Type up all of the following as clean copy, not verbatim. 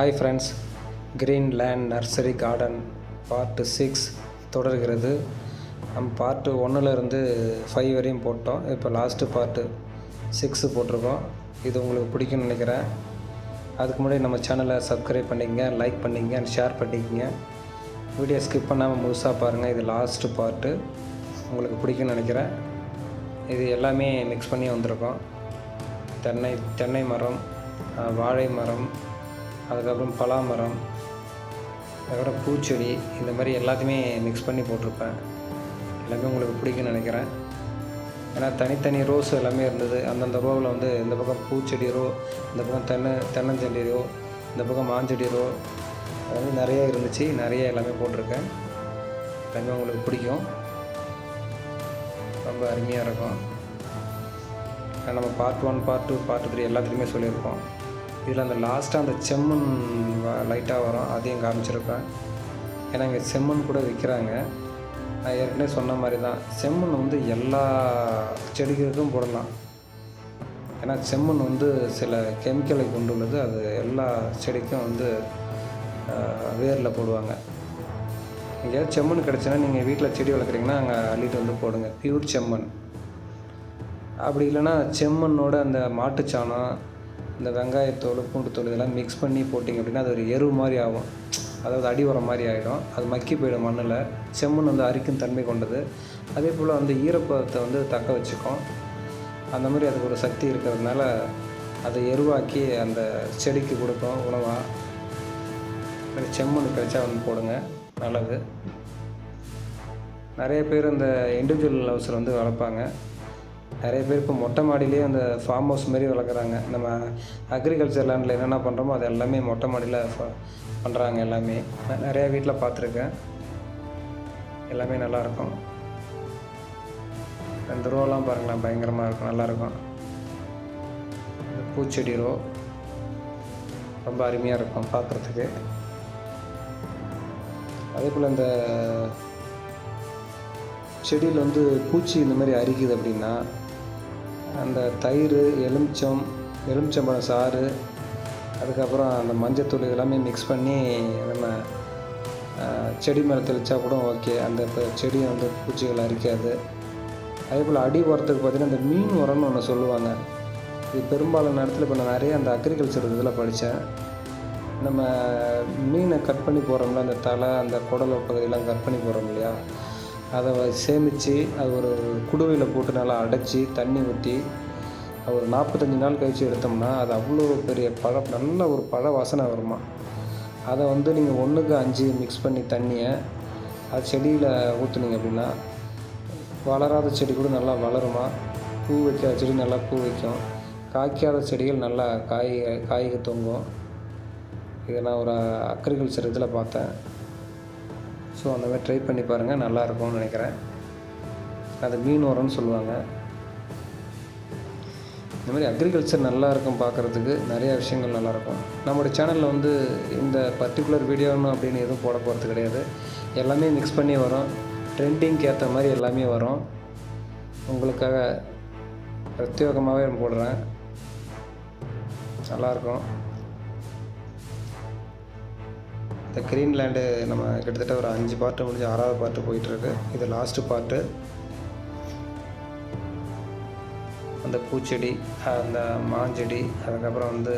Hi friends, green land nursery garden part 6 தொடர்கிறது. நம்ம part 1லேருந்து 5 வரையும் போட்டோம். இப்போ லாஸ்ட்டு பார்ட்டு 6 போட்டிருக்கோம். இது உங்களுக்கு பிடிக்கும்னு நினைக்கிறேன். அதுக்கு முன்னாடி நம்ம சேனலை சப்ஸ்கிரைப் பண்ணிக்கங்க, லைக் பண்ணிக்கங்க அண்ட் ஷேர் பண்ணிக்கங்க. வீடியோ ஸ்கிப் பண்ணாமல் முழுசாக பாருங்கள். இது லாஸ்ட்டு பார்ட்டு, உங்களுக்கு பிடிக்கும்னு நினைக்கிறேன். இது எல்லாமே மிக்ஸ் பண்ணி வந்திருக்கோம். தென்னை மரம், வாழை மரம், அதுக்கப்புறம் பலா மரம், அதுக்கப்புறம் பூச்செடி, இந்த மாதிரி எல்லாத்தையுமே மிக்ஸ் பண்ணி போட்டிருப்பேன். எல்லாமே உங்களுக்கு பிடிக்கும்னு நினைக்கிறேன். ஏன்னா தனித்தனி ரோஸ் எல்லாமே இருந்தது. அந்தந்த ரோவில் வந்து இந்த பக்கம் பூச்செடி ரோ, இந்த பக்கம் தென்னஞ்செடி ரோ, இந்த பக்கம் மாஞ்செடி ரோ, அது வந்து நிறைய இருந்துச்சு. நிறைய எல்லாமே போட்டிருக்கேன். எல்லாமே உங்களுக்கு பிடிக்கும், ரொம்ப அருமையாக இருக்கும். நம்ம பார்ட் 1, பார்ட் 2, பார்ட் 3 எல்லாத்துலேயுமே சொல்லியிருக்கோம். இதில் அந்த லாஸ்ட்டாக அந்த செம்மண் லைட்டாக வரும், அதையும் காமிச்சிருப்பேன். ஏன்னா இங்கே செம்மண் கூட விற்கிறாங்க. நான் ஏற்கனவே சொன்ன மாதிரி தான், செம்மண் வந்து எல்லா செடிகளுக்கும் போடலாம். ஏன்னா செம்மண் வந்து சில கெமிக்கலை கொண்டுள்ளது. அது எல்லா செடிக்கும் வந்து வேரில் போடுவாங்க. எங்கேயாவது செம்மண் கிடச்சுன்னா நீங்கள் வீட்டில் செடி வளர்க்குறீங்கன்னா அங்கே அள்ளிட்டு வந்து போடுங்க, பியூர் செம்மண். அப்படி இல்லைன்னா செம்மண்ணோட அந்த மாட்டுச்சாணம், இந்த வெங்காயத்தோல், பூண்டுத்தோல் இதெல்லாம் மிக்ஸ் பண்ணி போட்டிங்க அப்படின்னா அது ஒரு எரு மாதிரி ஆகும். அதாவது அடி உரம் மாதிரி ஆகிடும். அது மக்கி போயிடும் மண்ணில். செம்மண் வந்து அரிக்கும் தன்மை கொண்டது. அதே போல் வந்து ஈரப்பதத்தை வந்து தக்க வச்சுக்கும். அந்த மாதிரி அதுக்கு ஒரு சக்தி இருக்கிறதுனால அதை எருவாக்கி அந்த செடிக்கு கொடுக்கும் உணவாக. செம்மண் கிடைச்சா வந்து போடுங்க, நல்லது. நிறைய பேர் இந்த இண்டிவிஜுவல் ஹவுஸில் வந்து வளர்ப்பாங்க. நிறைய பேர் இப்போ மொட்டை மாடியிலே அந்த ஃபார்ம் ஹவுஸ் மாரி வளர்க்குறாங்க. நம்ம அக்ரிகல்ச்சர் லேண்டில் என்னென்ன பண்ணுறோமோ அது எல்லாமே மொட்டை மாடியில் பண்ணுறாங்க. எல்லாமே நான் நிறையா வீட்டில் பார்த்துருக்கேன். எல்லாமே நல்லாயிருக்கும். இந்த ரோலாம் பாருங்களேன், பயங்கரமாக இருக்கும், நல்லாயிருக்கும். பூச்செடி ரோ ரொம்ப அருமையாக இருக்கும் பார்க்குறதுக்கு. அதே போல் இந்த செடியில் வந்து பூச்சி இந்த மாதிரி அரிக்குது அப்படின்னா அந்த தயிர், எலுமிச்சம்பழம் சாறு, அதுக்கப்புறம் அந்த மஞ்சத்தூள் இதெல்லாமே மிக்ஸ் பண்ணி நம்ம செடி மேலே தெளித்தா கூட ஓகே, அந்த செடியை வந்து பூச்சிகள் அரிக்காது. அதே போல் அடி உரத்துக்கு பார்த்திங்கன்னா இந்த மீன் உரம்னு ஒன்று சொல்லுவாங்க. இது பெரும்பாலான நேரத்தில் இப்போ நான் நிறைய அந்த அக்ரிகல்ச்சர் இதில் படித்தேன். நம்ம மீனை கட் பண்ணி போடுறோம்ல, அந்த தலை, அந்த குடல் பகுதியெல்லாம் கட் பண்ணி போடுறோம் இல்லையா, அதை சேமித்து அது ஒரு குடுவையில் போட்டு நல்லா அடைச்சி தண்ணி ஊற்றி ஒரு 45 நாள் கழித்து எடுத்தோம்னா அது அவ்வளோ பெரிய நல்ல ஒரு பழ வாசனை வருமா. அதை வந்து நீங்கள் 1க்கு 5 மிக்ஸ் பண்ணி தண்ணியை அது செடியில் ஊற்றுனீங்க அப்படின்னா வளராத செடி கூட நல்லா வளருமா. பூ வைக்காத செடி நல்லா பூ வைக்கும். காய்க்காத செடிகள் நல்லா காய்க்கு தொங்கும். இதை நான் ஒரு அக்ரிகல்ச்சர் இதில் பார்த்தேன். ஸோ அந்த மாதிரி ட்ரை பண்ணி பாருங்கள், நல்லாயிருக்கும்னு நினைக்கிறேன். அது மீன் உரம்னு சொல்லுவாங்க. இந்த மாதிரி அக்ரிகல்ச்சர் நல்லாயிருக்கும் பார்க்குறதுக்கு. நிறையா விஷயங்கள் நல்லாயிருக்கும். நம்மளுடைய சேனலில் வந்து இந்த பர்டிகுலர் வீடியோன்னு அப்படின்னு எதுவும் போட போகிறது கிடையாது. எல்லாமே மிக்ஸ் பண்ணி வரும். ட்ரெண்டிங்க்கு ஏற்ற மாதிரி எல்லாமே வரும். உங்களுக்காக பிரத்யேகமாகவே போடுறேன், நல்லாயிருக்கும். இந்த க்ரீன் லேண்டு நம்ம கிட்டத்தட்ட ஒரு 5 பார்ட்டு முடிஞ்சு 6வது பார்ட்டு போயிட்டுருக்கு. இது லாஸ்ட்டு பார்ட்டு. அந்த பூச்செடி, அந்த மாஞ்செடி, அதுக்கப்புறம் வந்து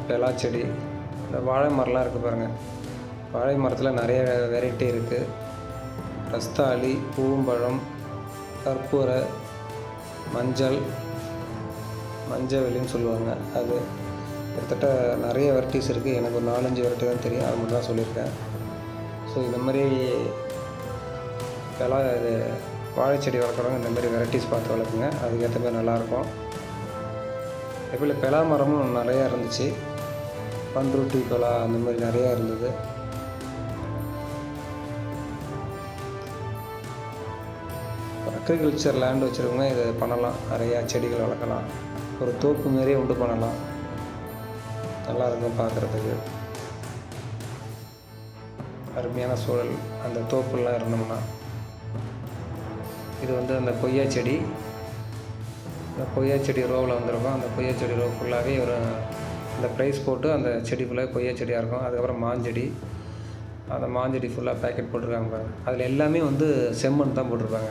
பெலாச்செடி, இந்த வாழை மரம்லாம் இருக்குது பாருங்கள். வாழை மரத்தில் நிறைய வெரைட்டி இருக்குது. ரஸ்தாளி, பூம்பழம், கற்பூர, மஞ்சவெளின்னு சொல்லுவாங்க. அது கிட்டத்தட்ட நிறைய வெரைட்டிஸ் இருக்குது. எனக்கு ஒரு 4-5 வெரைட்டி தான் தெரியும், அது மட்டும் தான் சொல்லியிருக்கேன். ஸோ இந்த மாதிரி இது வாழைச்செடி வளர்க்குறவங்க இந்த மாதிரி வெரைட்டிஸ் பார்த்து வளர்க்குங்க, அதுக்கேற்ற மாதிரி நல்லாயிருக்கும். எப்போ பெலா மரமும் நிறையா இருந்துச்சு. பண்ருட்டி பெலா அந்த மாதிரி நிறையா இருந்தது. அக்ரிகல்ச்சர் லேண்ட் வச்சுருக்கவங்க இதை பண்ணலாம். நிறையா செடிகள் வளர்க்கலாம். ஒரு தோப்பு மாரியே உண்டு பண்ணலாம், நல்லாயிருக்கும் பார்க்குறதுக்கு. அருமையான சூழல் அந்த தோப்புலாம் இருந்தோம்னா. இது வந்து அந்த கொய்யா செடி. இந்த கொய்யா செடி ரோவில் வந்திருக்கும். அந்த கொய்யா செடி ரோ ஃபுல்லாகவே ஒரு இந்த ப்ரைஸ் போட்டு அந்த செடி ஃபுல்லாக கொய்யா செடியாக இருக்கும். அதுக்கப்புறம் மாஞ்செடி, அந்த மாஞ்செடி ஃபுல்லாக பேக்கெட் போட்டிருக்காங்க பாருங்கள். அதில் எல்லாமே வந்து செம்மண் தான் போட்டிருப்பாங்க.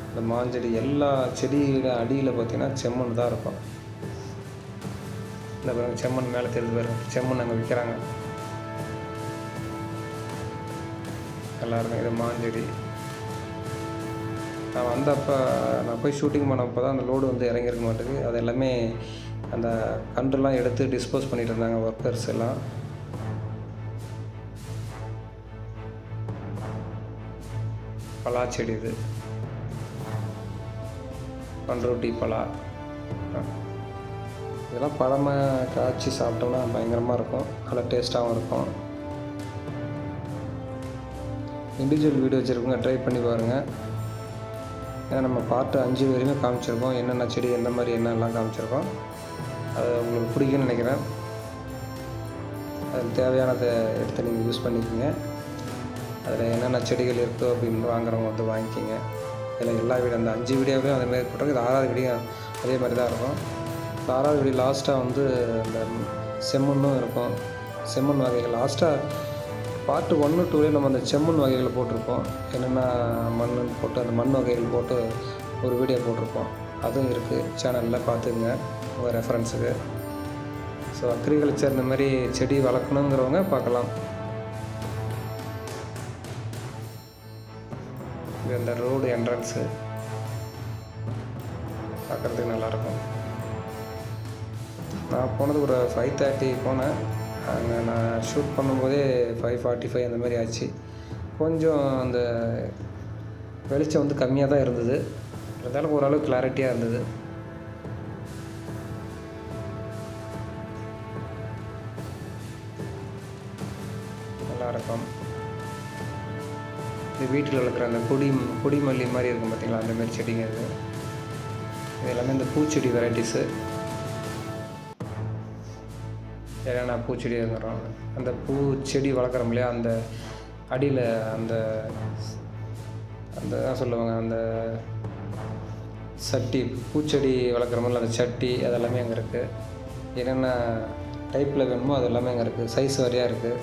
இந்த மாஞ்செடி எல்லா செடியோட அடியில் பார்த்திங்கன்னா செம்மண் தான் இருக்கும். இந்த பாருங்கள் செம்மண் மேலே தெரிஞ்சு பாருங்கள், செம்மண் அங்கே விற்கிறாங்க. நல்லாயிருக்கும். இது மாஞ்செடி. நான் வந்தப்போ, நான் போய் ஷூட்டிங் பண்ணப்போ தான் அந்த லோடு வந்து இறங்கியிருக்க மாட்டேங்குது. அது எல்லாமே அந்த கன்றுலாம் எடுத்து டிஸ்போஸ் பண்ணிகிட்டு இருந்தாங்க ஒர்க்கர்ஸ் எல்லாம். பலா செடி இது, பண்ருட்டி பலா. இதெல்லாம் பழமை காய்ச்சி சாப்பிட்டோம்னா பயங்கரமாக இருக்கும், நல்லா டேஸ்ட்டாகவும் இருக்கும். இண்டிவிஜுவல் வீடியோ வச்சுருக்கோங்க, ட்ரை பண்ணி பாருங்கள். ஏன்னா நம்ம பார்ட்டு 5 வரையுமே காமிச்சிருக்கோம், என்னென்ன செடி எந்த மாதிரி என்னெல்லாம் காமிச்சிருக்கோம். அது உங்களுக்கு பிடிக்கும்னு நினைக்கிறேன். அதில் தேவையானதை எடுத்து நீங்கள் யூஸ் பண்ணிக்கோங்க. அதில் என்னென்ன செடிகள் இருக்கோ அப்படின்னு வாங்குறவங்க வந்து வாங்கிக்கிங்க. இதில் எல்லா வீடியோ அந்த 5 வீடியோவே அதேமாதிரி போட்டிருக்கு. இது 6வது வீடியோ அதே மாதிரி தான் இருக்கும். 6வது வீடியோ லாஸ்ட்டாக வந்து அந்த செம்மண்ணும் இருக்கும், செம்மண் வகைகள். லாஸ்ட்டாக பார்ட்டு 1, 2 நம்ம அந்த செம்மண் வகைகளை போட்டிருப்போம். என்னென்ன மண்ணுன்னு போட்டு அந்த மண் வகைகள் போட்டு ஒரு வீடியோ போட்டிருப்போம். அதுவும் இருக்குது, சேனலில் பார்த்துக்குங்க உங்கள் ரெஃபரன்ஸுக்கு. ஸோ அக்ரிகல்ச்சர் இந்த மாதிரி செடி வளர்க்கணுங்கிறவங்க பார்க்கலாம். இது இந்த ரோடு என்ட்ரன்ஸு பார்க்குறதுக்கு நல்லாயிருக்கும். நான் போனது ஒரு 5:30 போனேன். அங்கே நான் ஷூட் பண்ணும்போதே 5:45 அந்த மாதிரி ஆச்சு. கொஞ்சம் அந்த வெளிச்சம் வந்து கம்மியாக தான் இருந்தது, இருந்தாலும் ஓரளவு கிளாரிட்டியாக இருந்தது. நல்லாயிருக்கும். இது வீட்டில் வளர்க்குற அந்த கொடிமல்லி மாதிரி இருக்கும் பார்த்திங்களா, அந்தமாரி செடிங்க இது. இது எல்லாமே இந்த பூச்செடி வெரைட்டிஸு. ஏன்னா பூச்செடி வந்துடும். அந்த பூச்செடி வளர்க்குறோம் இல்லையா, அந்த அடியில் அந்த தான் சொல்லுவாங்க, அந்த சட்டி, பூச்செடி வளர்க்குற மாதிரி அந்த சட்டி அதெல்லாமே அங்கே இருக்குது. என்னென்ன டைப்பில் வேணுமோ அது எல்லாமே அங்கே இருக்குது, சைஸ் வரையாக இருக்குது.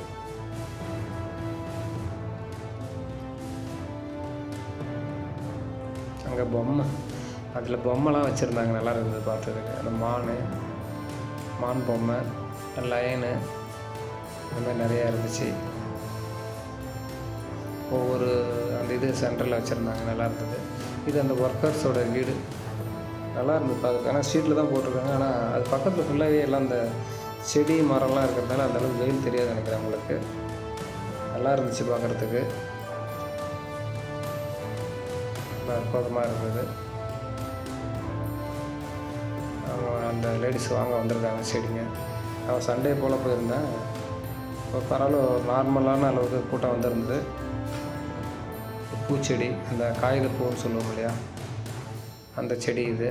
அங்கே பொம்மை, அதில் பொம்மைலாம் வச்சுருந்தாங்க, நல்லா இருந்தது பார்த்துருக்கு. அந்த மான் பொம்மை, லயனு, இந்த மாதிரி நிறையா இருந்துச்சு. ஒவ்வொரு அந்த இது சென்டரில் வச்சுருந்தாங்க, நல்லா இருந்தது. இது அந்த ஒர்க்கர்ஸோட வீடு, நல்லா இருந்தது பார்க்க. ஆனால் ஸ்ட்ரீட்டில் தான் போட்டிருக்காங்க. ஆனால் அது பக்கத்தில் ஃபுல்லாகவே எல்லாம் அந்த செடி மரம்லாம் இருக்கிறதுனால அந்தளவுக்கு வெயில் தெரியாது நினைக்கிறேன் உங்களுக்கு. நல்லா இருந்துச்சு பார்க்குறதுக்கு, நல்லா அற்புதமாக இருந்தது. அவங்க அந்த லேடிஸ் வாங்க வந்திருக்காங்க செடிங்க. அவன் சண்டே போல் போயிருந்தேன். இப்போ பரவாயில்ல, ஒரு நார்மலான அளவுக்கு கூட்டம் வந்துருந்தது. பூச்செடி, அந்த காகிதப்பூன்னு சொல்லுவோம் இல்லையா, அந்த செடி இது.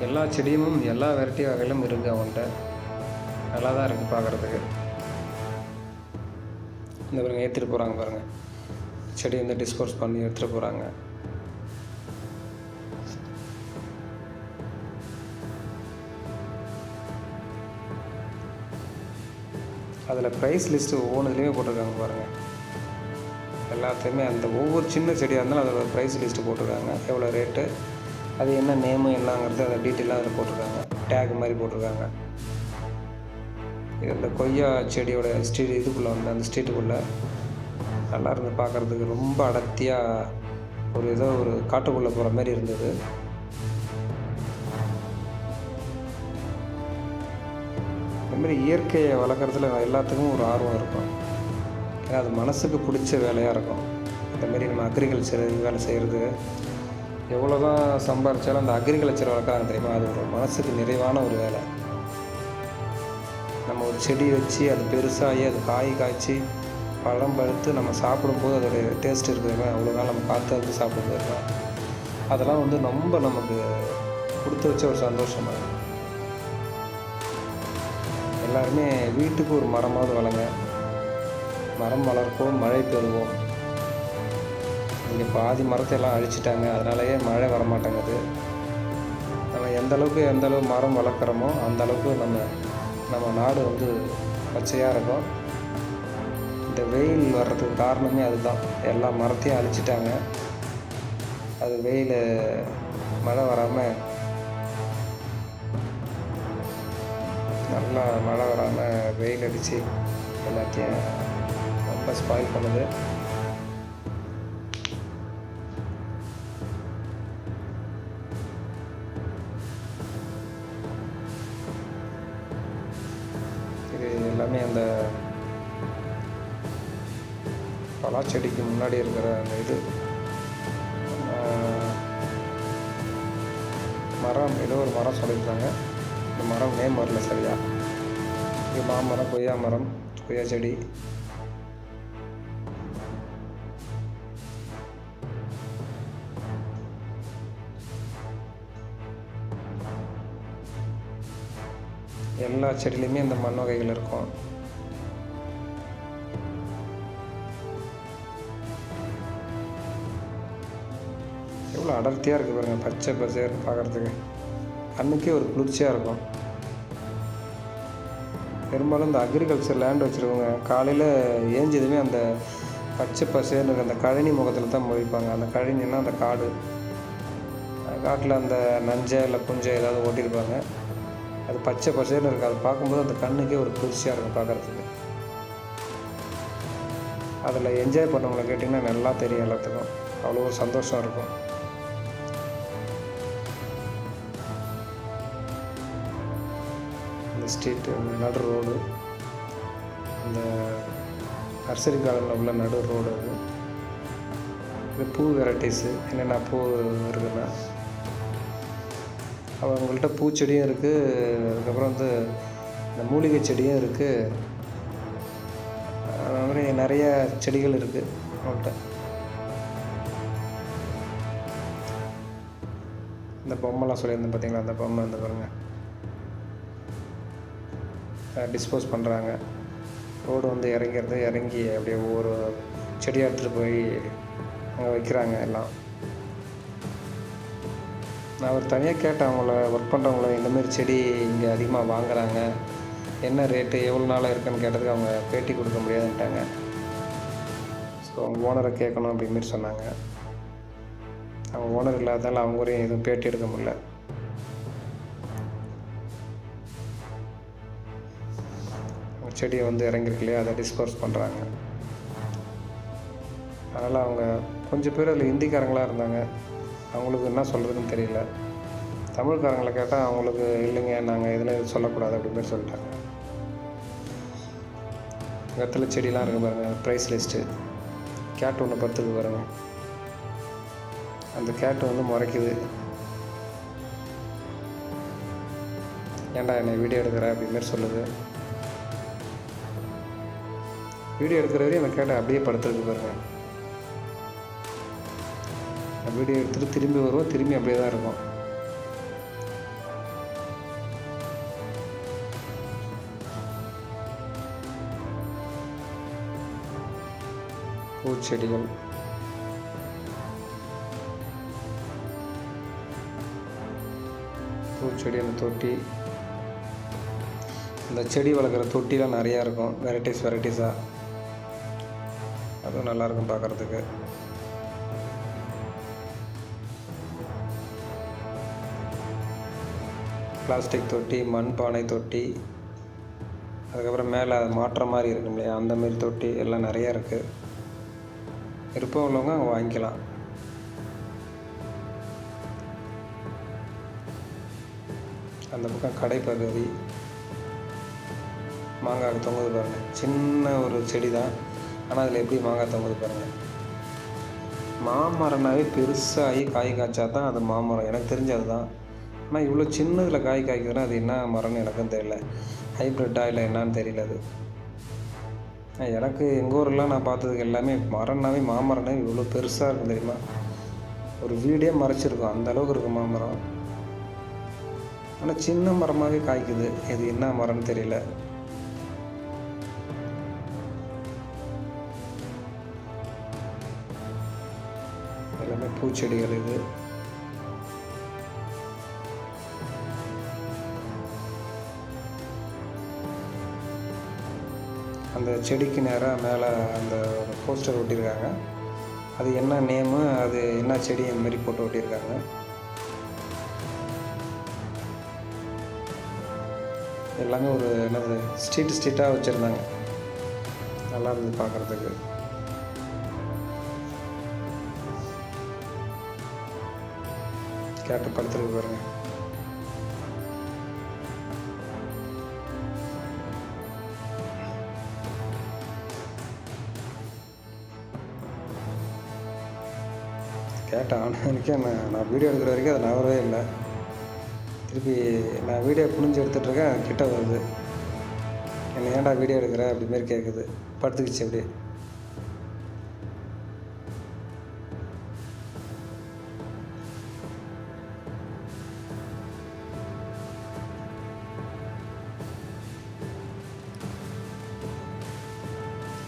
எல்லா செடியும் எல்லா வெரைட்டி வகையிலும் இருக்குது அவன்கிட்ட. நல்லா தான் இருக்குது பார்க்குறதுக்கு. இந்த பாருங்க ஏற்றிட்டு போகிறாங்க பாருங்கள், செடி வந்து டிஸ்போஸ் பண்ணி எடுத்துகிட்டு போகிறாங்க. அதில் ப்ரைஸ் லிஸ்ட்டு ஒவ்வொன்றுலேயுமே போட்டிருக்காங்க பாருங்கள். எல்லாத்தையுமே அந்த ஒவ்வொரு சின்ன செடியாக இருந்தாலும் அதோட ப்ரைஸ் லிஸ்ட்டு போட்டிருக்காங்க, எவ்வளோ ரேட்டு, அது என்ன நேமு என்னங்கிறது அதை டீட்டெயிலாக அதில் போட்டிருக்காங்க, டேக் மாதிரி போட்டிருக்காங்க. இது இந்த கொய்யா செடியோட இதுக்குள்ளே வந்து அந்த ஸ்ட்ரீட்டுக்குள்ளே நல்லா இருந்து பார்க்குறதுக்கு. ரொம்ப அடர்த்தியாக ஒரு காட்டுக்குள்ளே போகிற மாதிரி இருந்தது. இந்தமாரி இயற்கையை வளர்க்குறதுல எல்லாத்துக்கும் ஒரு ஆர்வம் இருக்கும். ஏன்னா அது மனசுக்கு பிடிச்ச வேலையாக இருக்கும். இந்தமாரி நம்ம அக்ரிகல்ச்சர் வேலை செய்கிறது, எவ்வளோ தான் சம்பாரித்தாலும் அந்த அக்ரிகல்ச்சர் வளர்க்குறாங்க தெரியுமா, அது ஒரு மனசுக்கு நிறைவான ஒரு வேலை. நம்ம ஒரு செடி வச்சு அது பெருசாகி அது காய்ச்சி பழம் பழுத்து நம்ம சாப்பிடும்போது அதோடைய டேஸ்ட் இருக்குதுங்க, அவ்வளோ நாள் நம்ம காற்று வந்து சாப்பிடும்போது இருக்கும். அதெல்லாம் வந்து ரொம்ப நமக்கு கொடுத்து வச்ச ஒரு சந்தோஷமாக இருக்கும். எல்லாருமே வீட்டுக்கு ஒரு மரமாவது வளங்க, மரம் வளர்ப்போம், மழை பெறுவோம். இங்கே பாதி மரத்தை எல்லாம் அழிச்சிட்டாங்க. அதனாலேயே மழை வரமாட்டேங்குது. நம்ம எந்த அளவு மரம் வளர்க்குறோமோ அந்த அளவுக்கு நம்ம நாடு வந்து பச்சையாக இருக்கும். இந்த வெயில் வர்றதுக்கு காரணமே அதுதான். எல்லா மரத்தையும் அழிச்சிட்டாங்க. அது வெயில் மழை வராமல் நல்லா மழை வராமல் வெயில் அடித்து எல்லாத்தையும் ரொம்ப ஸ்பாயில் பண்ணுது. இது எல்லாமே அந்த பலாச்செடிக்கு முன்னாடி இருக்கிற அந்த இது மரம், ஏதோ ஒரு மரம் சொல்லியிருக்காங்க. இந்த மரம் நேம் வரல சரியா. இது மாமரம், கொய்யா மரம், கொய்யா செடி. எல்லா செடியிலையுமே இந்த மண் வகைகள் இருக்கும். எவ்வளோ அடர்த்தியாக இருக்குது பாருங்கள், பச்சை பச்சையாக பார்க்குறதுக்கு கண்ணுக்கே ஒரு குளிர்ச்சியாக இருக்கும். பெரும்பாலும் இந்த அக்ரிகல்ச்சர் லேண்ட் வச்சுருக்கவங்க காலையில் ஏஞ்சதுமே அந்த பச்சை பசேன்னு அந்த கழனி முகத்தில் தான் முழிப்பாங்க. அந்த கழனின்னா அந்த காட்டில் அந்த நஞ்சை இல்லை புஞ்சை ஏதாவது ஓட்டியிருப்பாங்க. அது பச்சை பசேன்னு இருக்குது. அதை பார்க்கும்போது அந்த கண்ணுக்கே ஒரு குளிர்ச்சியாக இருக்கும் பார்க்குறதுக்கு. அதில் என்ஜாய் பண்ணவங்களை கேட்டிங்கன்னா நல்லா தெரியும் எல்லாத்துக்கும். அவ்வளோ ஒரு சந்தோஷம் இருக்கும். இந்த ஸ்ட்ரீட்டு நடு ரோடு, இந்த நர்சரி கார்டனில் உள்ள நடு ரோடு. அது இது பூ வெரைட்டிஸு என்னென்ன பூ இருக்குதுன்னா அவங்கள்ட்ட பூச்செடியும் இருக்குது. அதுக்கப்புறம் வந்து இந்த மூலிகை செடியும் இருக்குது. அது மாதிரி நிறைய செடிகள் இருக்குது அவங்கள்ட்ட. இந்த பொம்மைலாம் சொல்லியிருந்தேன் பார்த்தீங்களா, அந்த பொம்மை இந்த பாருங்கள் டிஸ்போஸ் பண்ணுறாங்க. ரோடு வந்து இறங்கி அப்படியே ஒவ்வொரு செடியாக எடுத்துகிட்டு போய் அங்கே வைக்கிறாங்க எல்லாம். நான் ஒரு தனியாக கேட்டேன் அவங்கள, ஒர்க் பண்ணுறவங்கள, இந்தமாரி செடி இங்கே அதிகமாக வாங்குகிறாங்க, என்ன ரேட்டு, எவ்வளோ நாளாக இருக்குன்னு கேட்டதுக்கு அவங்க பேட்டி கொடுக்க முடியாதுன்ட்டாங்க. ஸோ அவங்க ஓனரை கேட்கணும் அப்படிமாரி சொன்னாங்க. அவங்க ஓனர் இல்லாததால் அவங்க வரையும் எதுவும் பேட்டி எடுக்க முடியல. செடியை வந்து இறங்கிருக்கு இல்லையா, அதை டிஸ்போஸ் பண்ணுறாங்க. அதனால் அவங்க கொஞ்சம் பேர் அதில் ஹிந்திக்காரங்களாக இருந்தாங்க. அவங்களுக்கு என்ன சொல்கிறதுன்னு தெரியல. தமிழ்காரங்களை கேட்டால் அவங்களுக்கு இல்லைங்க, நாங்கள் எதுவும் சொல்லக்கூடாது அப்படின்னு சொல்லிட்டாங்க. வெத்தலை செடிலாம் இருக்குது பாருங்கள், ப்ரைஸ் லிஸ்ட்டு. கேட் ஒன்று பத்துக்கு பாருங்கள். அந்த கேட்டு வந்து முறைக்குது, ஏன்டா என்னை வீடியோ எடுக்கிற அப்படிமாரி சொல்லுது. வீடியோ எடுக்கிற வரையும் அந்த கேட்டை அப்படியே படுத்துருக்கு பாருங்கள். வீடியோ எடுத்துகிட்டு திரும்பி வருவோம், திரும்பி அப்படியே தான் இருக்கும். பூச்செடிகள், பூச்செடி, அந்த தொட்டி, இந்த செடி வளர்க்குற தொட்டிலாம் நிறையா இருக்கும், வெரைட்டிஸாக. அதுவும் நல்லாயிருக்கும் பார்க்குறதுக்கு. பிளாஸ்டிக் தொட்டி, மண்பானை தொட்டி, அதுக்கப்புறம் மேலே மாட்டுற மாதிரி இருக்கும் இல்லையா, அந்தமாரி தொட்டி எல்லாம் நிறையா இருக்குது. விருப்பம் உள்ளவங்க அங்கே வாங்கிக்கலாம். அந்த பக்கம் கடை பகுதி மாங்காய் தொங்குது பாருங்கள். சின்ன ஒரு செடி தான், ஆனால் அதில் எப்படி மாங்காய் தொங்குது பாருங்கள். மாமரம்னாவே பெருசாகி காய் காய்ச்சா தான் அது மாமரம், எனக்கு தெரிஞ்சது தான். ஆனால் இவ்வளோ சின்னதில் காய் காய்க்குதுன்னா அது என்ன மரம்னு எனக்கும் தெரியல. ஹைப்ரிட்டா இல்லை என்னான்னு தெரியல. அது எனக்கு எங்கள் ஊரெலாம் நான் பார்த்ததுக்கு எல்லாமே மரம்னாவே மாமரம்னா இவ்வளோ பெருசாக இருக்கும் தெரியுமா, ஒரு வீடே மறைச்சிருக்கும் அந்த அளவுக்கு இருக்கும் மாமரம். ஆனால் சின்ன மரமாகவே காய்க்குது, இது என்ன மரம்னு தெரியல. எல்லாமே பூச்செடிகள் இது. அந்த செடிக்கு நேராக மேலே அந்த போஸ்டர் ஒட்டியிருக்காங்க. அது என்ன நேமு, அது என்ன செடி, அந்த மாதிரி போட்டு ஒட்டியிருக்காங்க. எல்லாமே ஒரு என்னது ஸ்ட்ரீட்டாக வச்சுருந்தாங்க. நல்லா இருந்தது பார்க்குறதுக்கு. கேட்டு படுத்துருக்கு பாருங்க. கேட்டான் எனக்கே நான் வீடியோ எடுக்கிற வரைக்கும் அது நகரவே இல்லை. திருப்பி நான் வீடியோ குனிஞ்சு எடுத்துகிட்ருக்கேன், கிட்ட வருது. என்னை ஏன்டா வீடியோ எடுக்கிற அப்படிமாரி கேட்குது. படுத்துக்கிச்சு அப்படியே.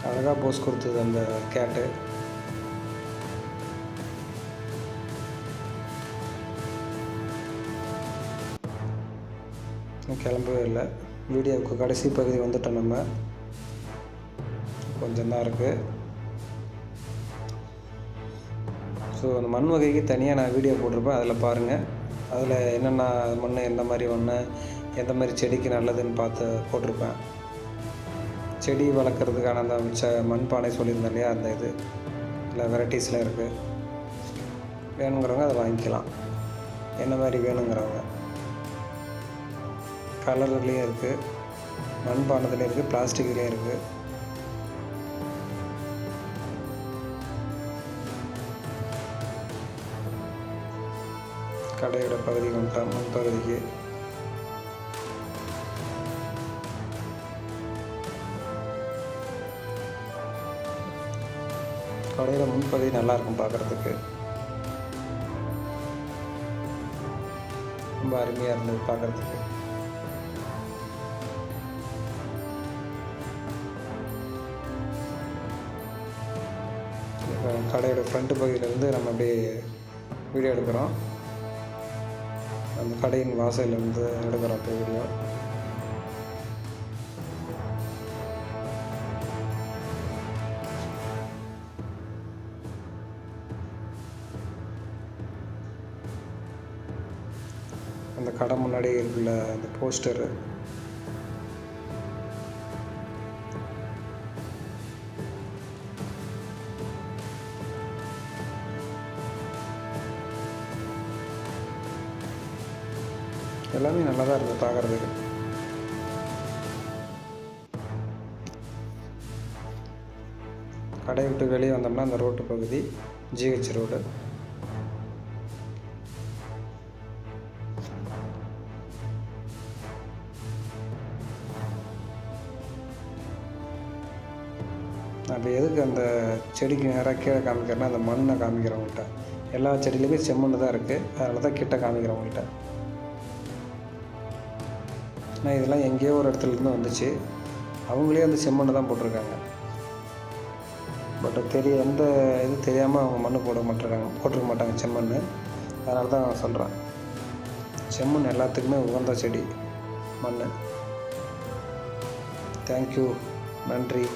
அழகாக போஸ் கொடுத்தது அந்த கேட்டு. கிளம்பவே இல்லை. வீடியோவுக்கு கடைசி பகுதி வந்துட்டோம். நம்ம கொஞ்சம் தான் இருக்குது. ஸோ அந்த மண் வகைக்கு தனியாக நான் வீடியோ போட்டிருப்பேன், அதில் பாருங்கள். அதில் என்னென்ன மண், எந்த மாதிரி மண், எந்த மாதிரி செடிக்கு நல்லதுன்னு பார்த்து போட்டிருப்பேன். செடி வளர்க்குறதுக்கான அந்த மண்பானை சொல்லியிருந்தேன் இல்லையா, அந்த இது இல்லை வெரைட்டிஸில் இருக்குது. வேணுங்கிறவங்க அதை வாங்கிக்கலாம். என்ன மாதிரி வேணுங்கிறவங்க. கலர்லேயும் இருக்குது, மண்பானத்துலேயும் இருக்குது, பிளாஸ்டிக்லேயும் இருக்குது. கடையோட பகுதி வந்துட்டோம். முன்பகுதிக்கு கடையில் முன்பகுதி நல்லாயிருக்கும் பார்க்குறதுக்கு. ரொம்ப அருமையாக இருந்தது பார்க்குறதுக்கு. கடையோட ஃப்ரண்ட்டு பகுதியிலேருந்து நம்ம அப்படியே வீடியோ எடுக்கிறோம். அந்த கடையின் வாசலிருந்து எடுக்கிறோம் இப்போ வீடியோ. அந்த கடை முன்னாடி இருக்குள்ள அந்த போஸ்டரு, எல்லாமே நல்லா தான் இருக்குது பார்க்குறதுக்கு. கடையை விட்டு வெளியே வந்தோம்னா அந்த ரோட்டு பகுதி ஜிஹெச் ரோடு. அப்போ எதுக்கு அந்த செடிக்கு நேராக கீழே காமிக்கிறேன்னா, அந்த மண்ணை காமிக்கிறவங்கள்ட்ட. எல்லா செடியிலுமே செம்மண் தான் இருக்குது, அதனால தான் கிட்ட காமிக்கிறவங்கள்ட்ட. ஆனால் இதெல்லாம் எங்கேயோ ஒரு இடத்துலேருந்து வந்துச்சு. அவங்களே அந்த செம்மண்ணை தான் போட்டிருக்காங்க. பட் எந்த இது தெரியாமல் அவங்க மண் போட்டிருக்க மாட்டாங்க செம்மண். அதனால தான் சொல்கிறேன், செம்மண் எல்லாத்துக்குமே உகந்த செடி மண். தேங்க்யூ, நன்றி.